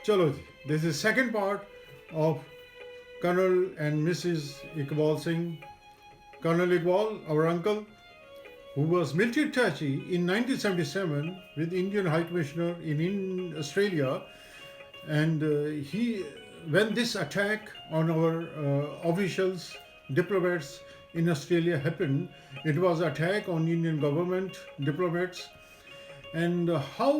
Chalo ji, this is second part of Colonel and Mrs. Iqbal Singh. Colonel Iqbal, our uncle, who was military attaché in 1977 with Indian High Commissioner in Australia, and when this attack on our officials, diplomats in Australia happened, it was attack on Indian government diplomats, and how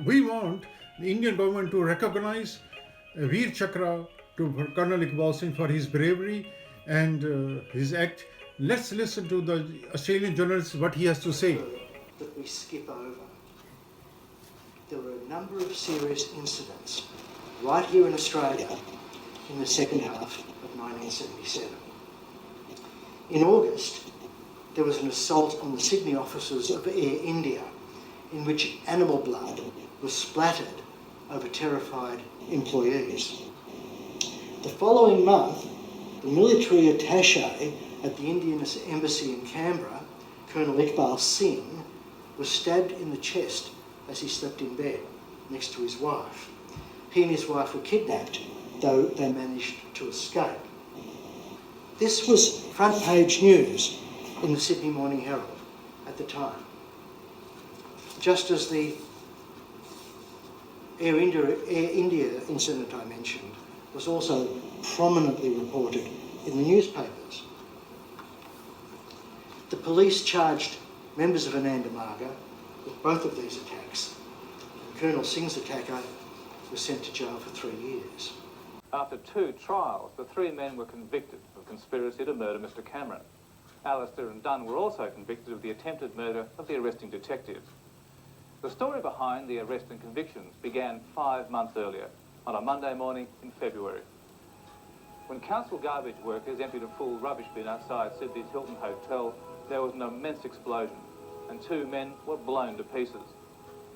we want the Indian government to recognize Veer Chakra to Colonel Iqbal Singh for his bravery and his act. Let's listen to the Australian journalist what he has to say. That we skip over. There were a number of serious incidents right here in Australia in the second half of 1977. In August, there was an assault on the Sydney offices of Air India in which animal blood was splattered over terrified employees. The following month, the military attaché at the Indian Embassy in Canberra, Col Iqbal Singh, was stabbed in the chest as he slept in bed next to his wife. He and his wife were kidnapped, though they managed to escape. This was front page news in the Sydney Morning Herald at the time. Just as the Air India incident I mentioned was also prominently reported in the newspapers. The police charged members of Ananda Marga with both of these attacks. Colonel Singh's attacker was sent to jail for 3 years. After 2 trials, the 3 men were convicted of conspiracy to murder Mr. Cameron. Alistair and Dunn were also convicted of the attempted murder of the arresting detective. The story behind the arrest and convictions began 5 months earlier, on a Monday morning in February. When council garbage workers emptied a full rubbish bin outside Sydney's Hilton Hotel, there was an immense explosion, and 2 men were blown to pieces.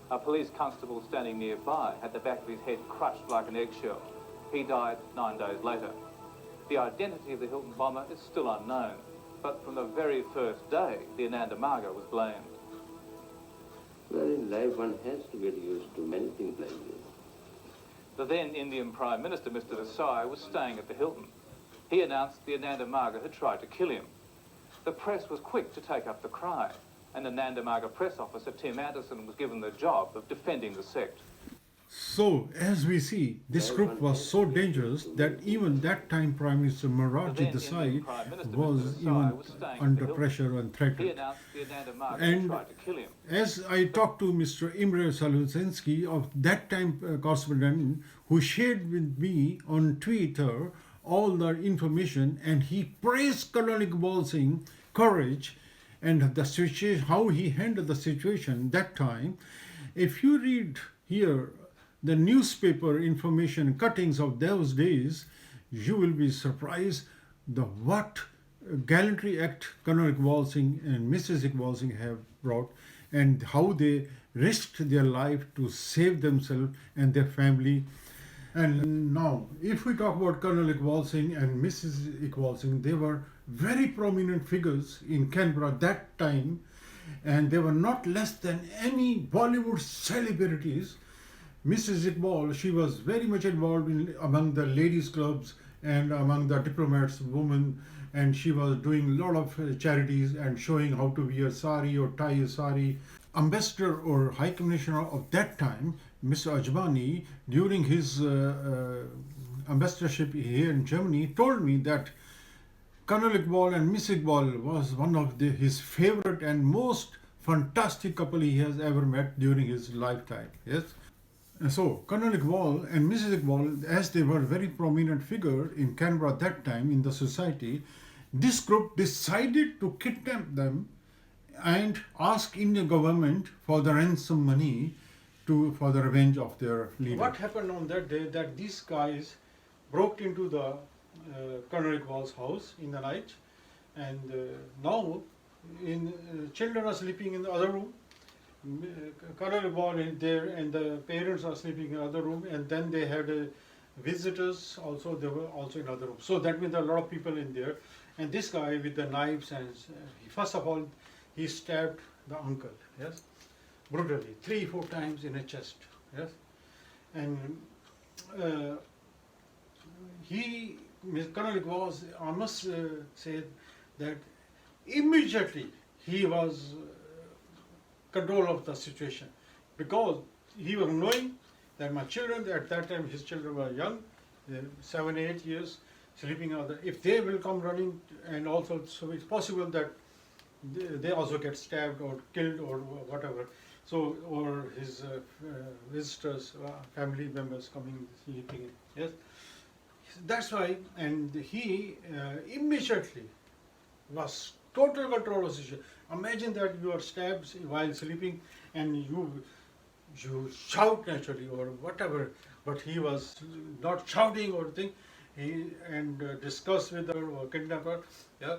A police constable standing nearby had the back of his head crushed like an eggshell. He died 9 days later. The identity of the Hilton bomber is still unknown, but from the very first day, the Ananda Marga was blamed. Well, in life one has to get used to many things like this. The then Indian Prime Minister, Mr. Desai, was staying at the Hilton. He announced the Ananda Marga had tried to kill him. The press was quick to take up the cry, and Ananda Marga press officer Tim Anderson was given the job of defending the sect. So, as we see, this group was so dangerous that even that time Prime Minister Morarji Desai was even under pressure and He threatened. announced the Ananda Marga had And tried to kill him. as I talked to Mr. Imre Saluzinski of that time correspondent who shared with me on Twitter all the information, and he praised Colonel Iqbal Singh's courage and the situation, how he handled the situation that time. If you read here the newspaper information cuttings of those days, you will be surprised what Gallantry Act Colonel Iqbal Singh and Mrs. Iqbal Singh have brought, and how they risked their life to save themselves and their family. And now, if we talk about Colonel Iqbal Singh and Mrs. Iqbal Singh, they were very prominent figures in Canberra that time, and they were not less than any Bollywood celebrities. Mrs. Iqbal, she was very much involved among the ladies' clubs and among the diplomats, women, and she was doing a lot of charities and showing how to wear sari or tie a sari. Ambassador or High Commissioner of that time, Mr. Ajmani, during his ambassadorship here in Germany, told me that Colonel Iqbal and Miss Iqbal was one of his favorite and most fantastic couple he has ever met during his lifetime. Yes. And so, Colonel Iqbal and Mrs. Iqbal, as they were very prominent figure in Canberra at that time in the society, this group decided to kidnap them and ask Indian government for the ransom money for the revenge of their leader. What happened on that day that these guys broke into the Colonel Iqbal's house in the night, and now children are sleeping in the other room. Colonel Iqbal is there and the parents are sleeping in another room, and then they had visitors also, they were also in another room. So that means there are a lot of people in there, and this guy with the knives, and first of all he stabbed the uncle, yes, brutally, 3-4 times in the chest, yes, and uh, Colonel Iqbal, I must say that immediately he was control of the situation, because he was knowing that my children, at that time his children were young, 7, 8 years, sleeping out there. If they will come running, and also so it's possible that they also get stabbed or killed or whatever. So, or his visitors, family members coming sleeping in. Yes, that's why, and he immediately was total control of the situation. Imagine that you are stabbed while sleeping, and you shout naturally or whatever, but he was not shouting or thing. He and discussed with her or kidnapper. Yeah,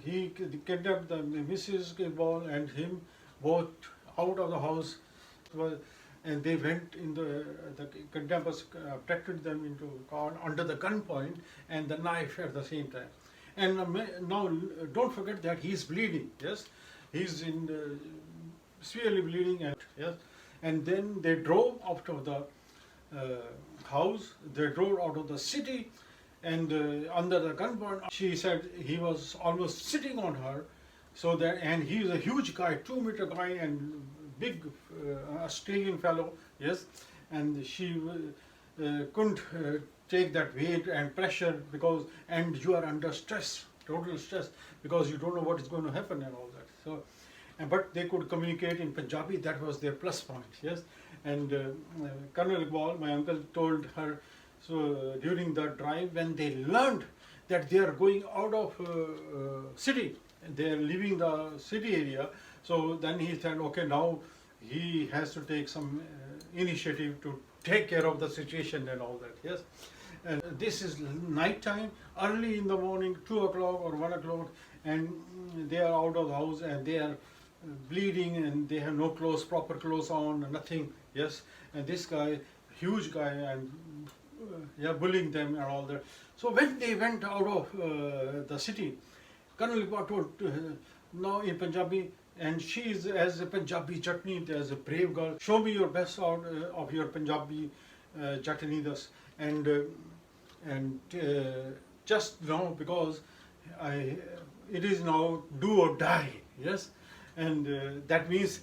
he kidnapped the Mrs. Iqbal and him both out of the house. And they went in the kidnappers abducted them into car under the gunpoint and the knife at the same time. And now don't forget that he's bleeding. Yes, he's in severely bleeding. And yes, and then they drove out of the house. They drove out of the city, and under the gunpoint, she said he was almost sitting on her. So that, and he's a huge guy, 2-meter guy, and big Australian fellow. Yes, and she couldn't take that weight and pressure, because, and you are under stress, total stress, because you don't know what is going to happen and all that. So, but they could communicate in Punjabi. That was their plus point. Yes, and Colonel Iqbal, my uncle, told her. So during the drive, when they learned that they are going out of city, they are leaving the city area. So then he said, okay, now he has to take some initiative to take care of the situation and all that. Yes, and this is night time, early in the morning, 2 o'clock or 1 o'clock, and they are out of the house and they are bleeding and they have no clothes, proper clothes on, nothing. Yes, and this guy, huge guy, and yeah, bullying them and all that. So when they went out of the city, Colonel Iqbal told now in Punjabi, and she is as a Punjabi chutney, as a brave girl. Show me your best out of your Punjabi chutney, thus, and just now, because it is now do or die. Yes, and that means.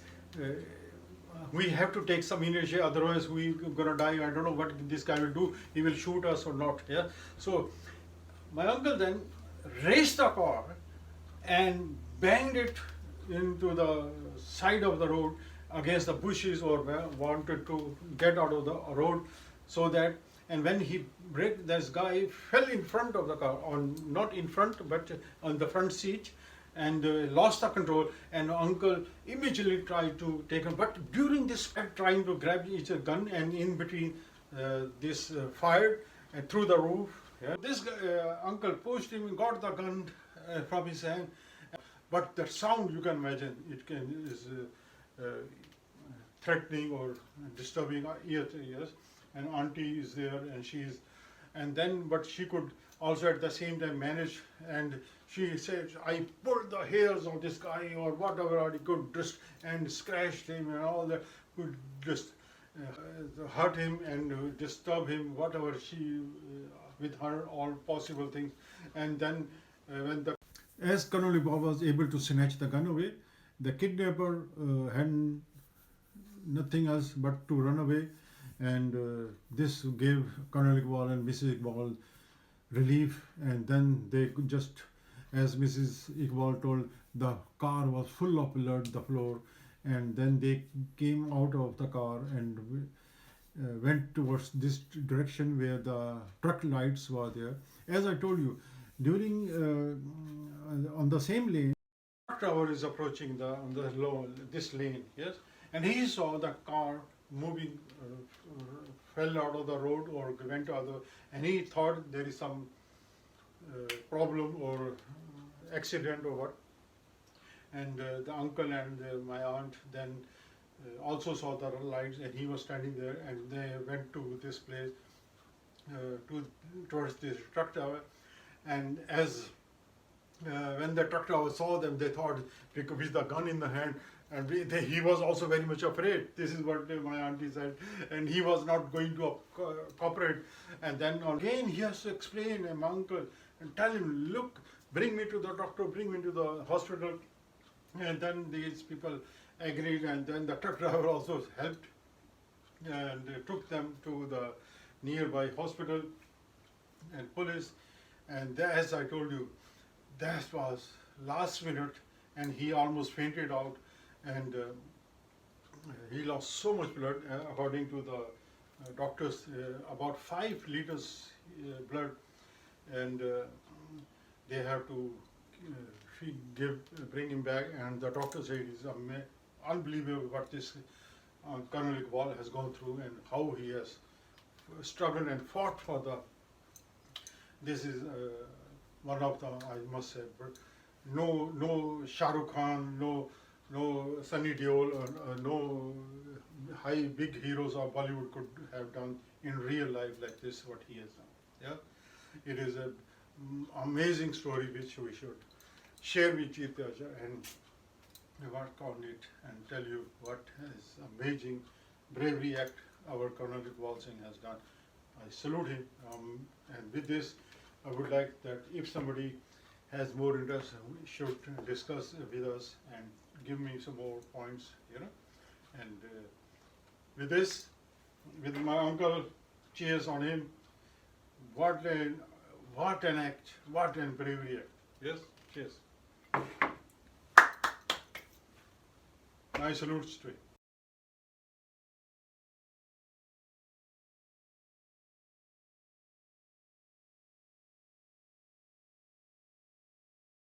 We have to take some initiative, otherwise we're gonna die. I don't know what this guy will do. He will shoot us or not. Yeah. So my uncle then raced the car and banged it into the side of the road against the bushes, or wanted to get out of the road, so that, and when he braked, this guy fell in front of the car, on not in front but on the front seat, and lost the control, and uncle immediately tried to take him. But during this trying to grab each gun, and in between this fired and through the roof. Yeah. This uncle pushed him and got the gun from his hand. But the sound, you can imagine, is threatening or disturbing ear to ears. And auntie is there, and she's, and then, but she could also at the same time manage, and she said, I pulled the hairs of this guy or whatever I could, just, and scratched him and all that, could just hurt him and disturb him, whatever she, with her, all possible things. And then when the, as Colonel Iqbal was able to snatch the gun away, the kidnapper had nothing else but to run away, and this gave Colonel Iqbal and Mrs. Iqbal relief. And then they could just, as Mrs. Iqbal told, the car was full of blood, the floor, and then they came out of the car and went towards this direction where the truck lights were there. As I told you, during on the same lane, truck driver is approaching on the this lane, yes, and he saw the car moving, fell out of the road or went out of the, and he thought there is some problem or accident or what. And the uncle and my aunt then also saw the lights, and he was standing there, and they went to this place, towards this truck driver. And as when the truck driver saw them, they thought, with the gun in the hand, And he was also very much afraid. This is what my auntie said, and he was not going to cooperate. And then again he has to explain to my uncle and tell him, look, bring me to the doctor, bring me to the hospital. And then these people agreed, and then the truck driver also helped and took them to the nearby hospital and police. And as I told you, that was last minute, and he almost fainted out, and he lost so much blood. According to the doctors, about 5 liters blood, and they have to bring him back. And the doctor said it's unbelievable what this Colonel Iqbal has gone through and how he has struggled and fought for the. This is one of the, I must say, no Shah Rukh Khan, no Sunny Deol, no big heroes of Bollywood could have done in real life like this, what he has done. Yeah, it is an amazing story which we should share with each other and work on it and tell you what is amazing bravery act our Colonel Iqbal Singh has done. I salute him, and with this, I would like that if somebody has more interest, should discuss with us and give me some more points, you know. And with this, with my uncle, cheers on him. What an act! What an bravery act! Yes, cheers. My salutes to him.